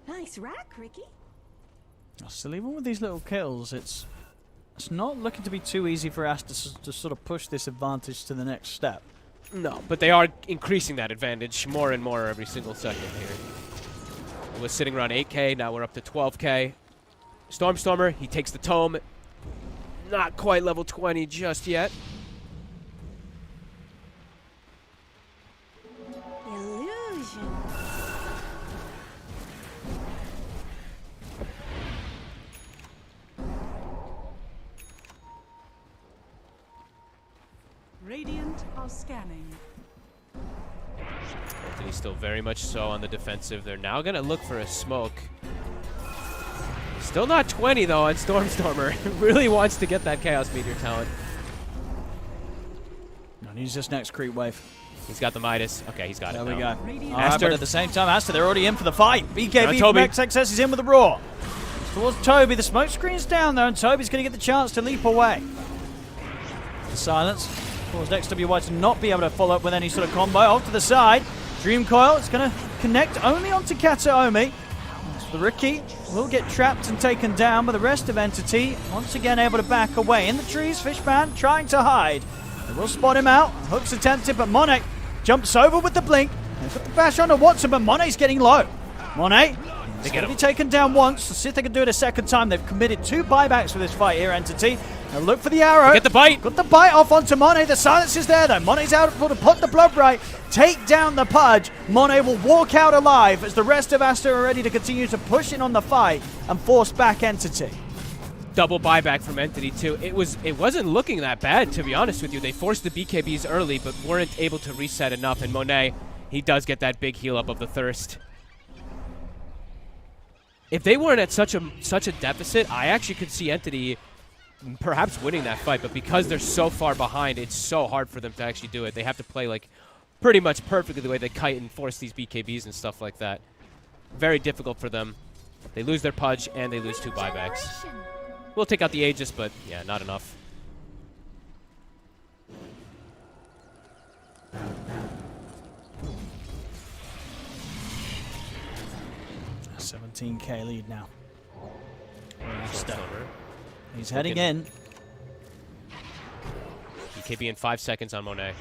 Nice rack, Ricky. Still, even with these little kills, it's not looking to be too easy for Aster to sort of push this advantage to the next step. No, but they are increasing that advantage more and more every single second here. It was sitting around 8k, now we're up to 12k. Stormer, he takes the tome. Not quite level 20 just yet. Illusion. Radiant are scanning. Anthony's still very much so on the defensive. They're now going to look for a smoke. Still not 20, though, on Stormer. Really wants to get that Chaos Meteor talent. And use this next creep wave. He's got the Midas. Okay, he's got it There we now. go. Aster. But at the same time, Aster, they're already in for the fight. BKB from XXS is in with the Roar. Towards Toby. The smoke screen's down, though, and Toby's going to get the chance to leap away. The silence caused XWY to not be able to follow up with any sort of combo. Off to the side. Dream Coil, it's going to connect only onto Kataomi. The Ricky will get trapped and taken down, but the rest of Entity once again able to back away. In the trees, Fishman trying to hide. They will spot him out. Hook's attempted, but Monet jumps over with the blink. They've got the bash onto Watson, but Monet's getting low. Monet They is get going to him. be taken down once. Let's see if they can do it a second time. They've committed 2 buybacks for this fight here, Entity. Now look for the arrow. Get the bite. Got the bite off onto Monet. The silence is there, though. Monet's out for to put the blood right. Take down the Pudge. Monet will walk out alive as the rest of Aster are ready to continue to push in on the fight and force back Entity. Double buyback from Entity too. It wasn't looking that bad, to be honest with you. They forced the BKBs early, but weren't able to reset enough. And Monet, he does get that big heal up of the thirst. If they weren't at such a deficit, I actually could see Entity perhaps winning that fight. But because they're so far behind, it's so hard for them to actually do it. They have to play like pretty much perfectly the way they kite and force these BKBs and stuff like that. Very difficult for them. They lose their Pudge and they lose 2 buybacks. We'll take out the Aegis, but yeah, not enough. A 17k lead now. Aster. He's heading in. BKB in 5 seconds on Monet.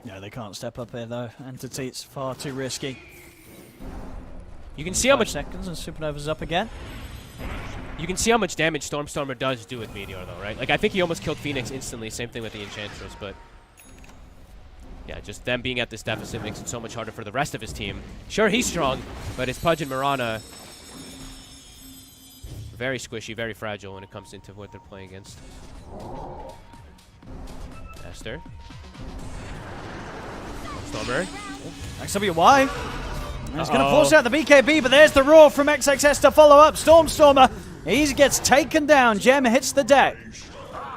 No, they can't step up here though. Entity, it's far too risky. You can see how 5 much seconds and Supernova's up again. you can see how much damage Stormstormer does do with Meteor though, right? Like I think he almost killed Phoenix instantly. Same thing with the Enchantress, but yeah, just them being at this deficit makes it so much harder for the rest of his team. Sure, he's strong, but his Pudge and Mirana very squishy, very fragile when it comes into what they're playing against. Aster. Stormer. XWY. He's going to force out the BKB, but there's the roar from XXS to follow up. Stormstormer, he gets taken down. Gem hits the deck.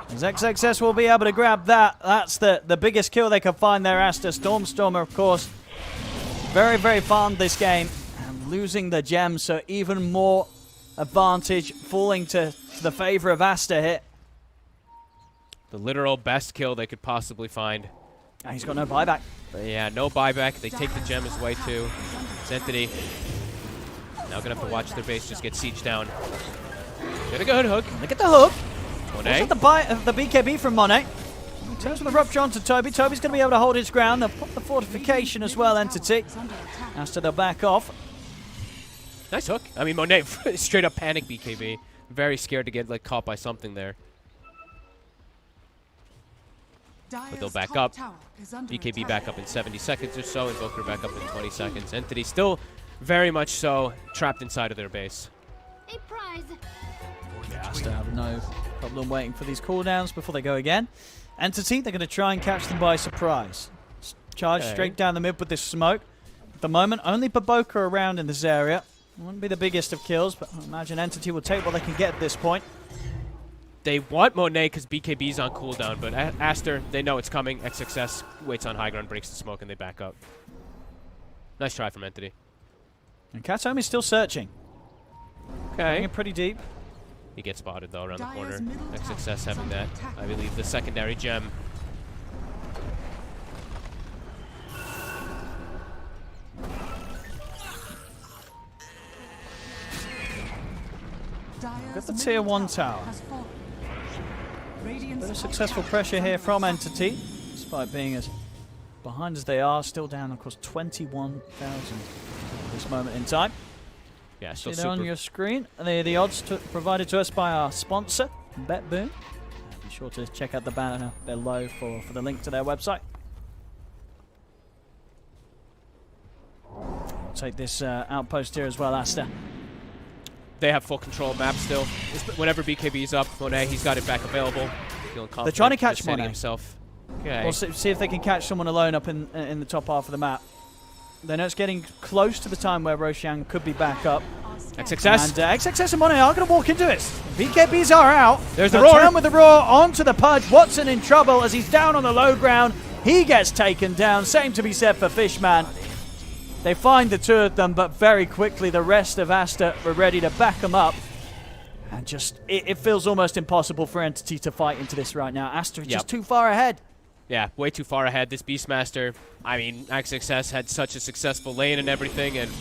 As XXS will be able to grab that. That's the biggest kill they can find there, Aster. Stormstormer, of course, very, very farmed this game. And losing the gem, so even more advantage falling to the favor of Aster here. The literal best kill they could possibly find. And he's got no buyback. But yeah, no buyback. They take the gem his way too. It's Entity. Now gonna have to watch their base just get sieged down. Get a good hook. Look at the hook. Monet. The BKB from Monet. In terms of the rupture onto Toby, Toby's going to be able to hold his ground. They'll put the fortification as well, Entity. Aster, they'll back off. Nice hook. I mean, Monet straight up panic BKB. Very scared to get like caught by something there. But they'll back up. BKB back up in 70 seconds or so. Invoker back up in 20 seconds. Entity still very much so trapped inside of their base. A prize. Aster have no problem waiting for these cooldowns before they go again. Entity, they're going to try and catch them by surprise. Charge straight down the mid with this smoke. At the moment, only Baboka around in this area. Wouldn't be the biggest of kills, but I imagine Entity will take what they can get at this point. They want Monet because BKB's on cooldown, but Aster, they know it's coming. XXS waits on high ground, breaks the smoke, and they back up. Nice try from Entity. And Katomi's still searching. Okay. Going pretty deep. He gets spotted though around the corner. XXS having that, I believe, the secondary gem. Got the tier 1 tower. Bit of successful pressure here from Entity, despite being as behind as they are. Still down, of course, 21,000 at this moment in time. Yeah, still See there on super. your screen, the odds provided to us by our sponsor, BetBoom. Be sure to check out the banner below for the link to their website. Take this outpost here as well, Aster. They have full control of map still. Whenever BKB's up, Monet, he's got it back available. Feeling confident. They're trying to catch defending Monet. himself. Okay. We'll see if they can catch someone alone up in the top half of the map. They know it's getting close to the time where Roshan could be back up. XXS. And XXS and Monet are going to walk into it. BKBs are out. There's the They'll roar. turn with the roar onto the Pudge. Watson in trouble as he's down on the low ground. He gets taken down. Same to be said for Fishman. They find the two of them, but very quickly the rest of Aster are ready to back them up. And just, it feels almost impossible for Entity to fight into this right now. Aster is just too far ahead. Yeah, way too far ahead. This Beastmaster, I mean, XXS had such a successful lane and everything, and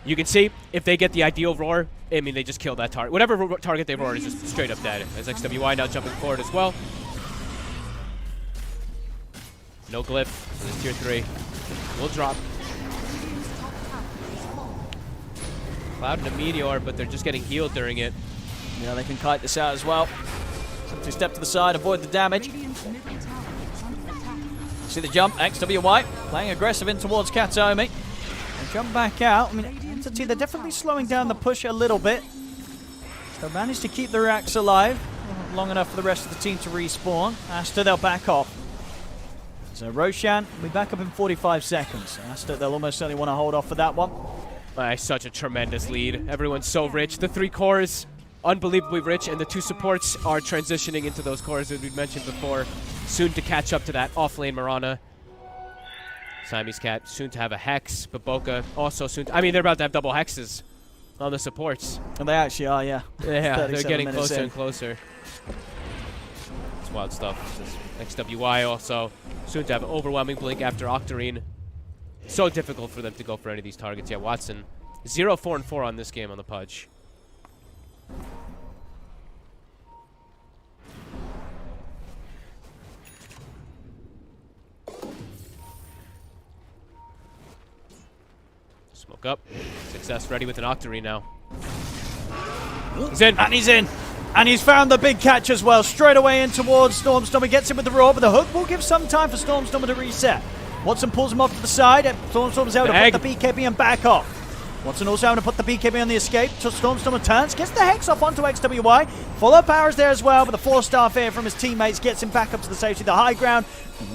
you can see if they get the ideal roar, I mean, they just kill that target. Whatever target they roar is just straight up dead. As XWY now jumping forward as well. No glyph. This is tier 3. Will drop. Cloud and a Meteor, but they're just getting healed during it. Yeah, they can kite this out as well. Simply step to the side, avoid the damage. Radiant's middle tower is under attack. See the jump, XWY, playing aggressive in towards Katomi. They jump back out. I mean, Entity, they're definitely slowing down the push a little bit. They'll manage to keep the racks alive long enough for the rest of the team to respawn. Aster, they'll back off. So Roshan will be back up in 45 seconds. Aster, they'll almost certainly want to hold off for that one. Such a tremendous lead. Everyone's so rich. The 3 cores, unbelievably rich, and the 2 supports are transitioning into those cores that we mentioned before. Soon to catch up to that off-lane Mirana. Siamese Cat soon to have a Hex. Baboka also soon to, I mean, they're about to have double Hexes on the supports. And they actually are, yeah. Yeah, they're getting closer in. and closer. It's wild stuff. XWY also soon to have an overwhelming blink after Octarine. So difficult for them to go for any of these targets. Yeah, Watson 0-4-4 on this game on the Pudge. Smoke up. Success ready with an Octarine now. He's in. And he's in. And he's found the big catch as well. Straight away in towards Stormstormer. Gets him with the roar, but the hook will give some time for Stormstormer to reset. Watson pulls him off to the side. Stormstormer's able to put the BKB and back off. Watson also having to put the BKB on the escape. So Stormstormer turns, gets the Hex off onto XWY. Follow powers there as well, but the 4-star fear from his teammates gets him back up to the safety, the high ground.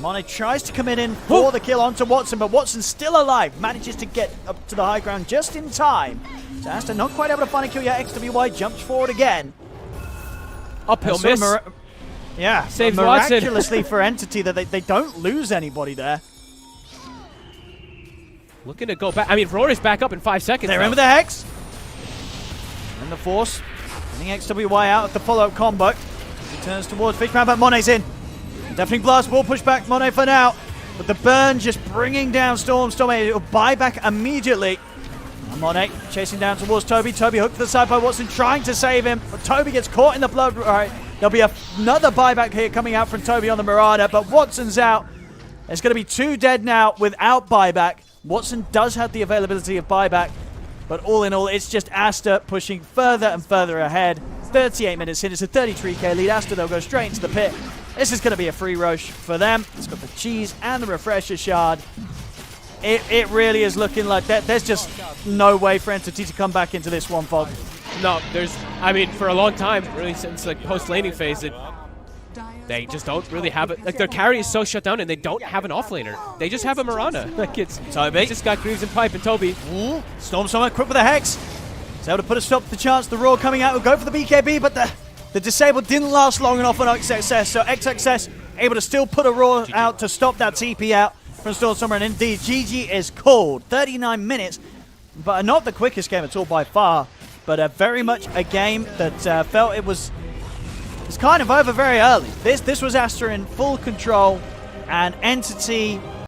Monet tries to commit in for the kill onto Watson, but Watson's still alive. Manages to get up to the high ground just in time. So Aster not quite able to find a kill yet. XWY jumps forward again. Uphill miss. Yeah, Saves miraculously for Entity that they don't lose anybody there. Looking to go back. I mean, Rory's back up in 5 seconds. They're in with the Hex. And the Force. Getting XWY out of the follow-up combo. He turns towards Fishman, but Monet's in. Definitely Blast will push back Monet for now. But the burn just bringing down Stormstormer. It'll buy back immediately. And Monet chasing down towards Toby. Toby hooked to the side by Watson, trying to save him. But Toby gets caught in the blood. All right, there'll be another buyback here coming out from Toby on the Marauder. But Watson's out. There's going to be 2 dead now without buyback. Watson does have the availability of buyback, but all in all, it's just Aster pushing further and further ahead. 38 minutes in, it's a 33k lead. Aster, they'll go straight into the pit. This is going to be a free rush for them. It's got the cheese and the refresher shard. It really is looking like that. There's just no way for Entity to come back into this one, Fog. No, I mean, for a long time, really since like post-laning phase, they just don't really have it. Like, their carry is so shut down, and they don't have an offlaner. They just have a Mirana. Like, it's Toby. just got Greaves and Pipe and Toby. Stormstormer quick with a Hex. He's able to put a stop to the chance. The Roar coming out will go for the BKB, but the disable didn't last long enough on XXS. So XXS able to still put a Roar out to stop that TP out from Stormstormer. And indeed, GG is called. 39 minutes, but not the quickest game at all by far, but very much a game that felt it was kind of over very early. This was Aster in full control, and Entity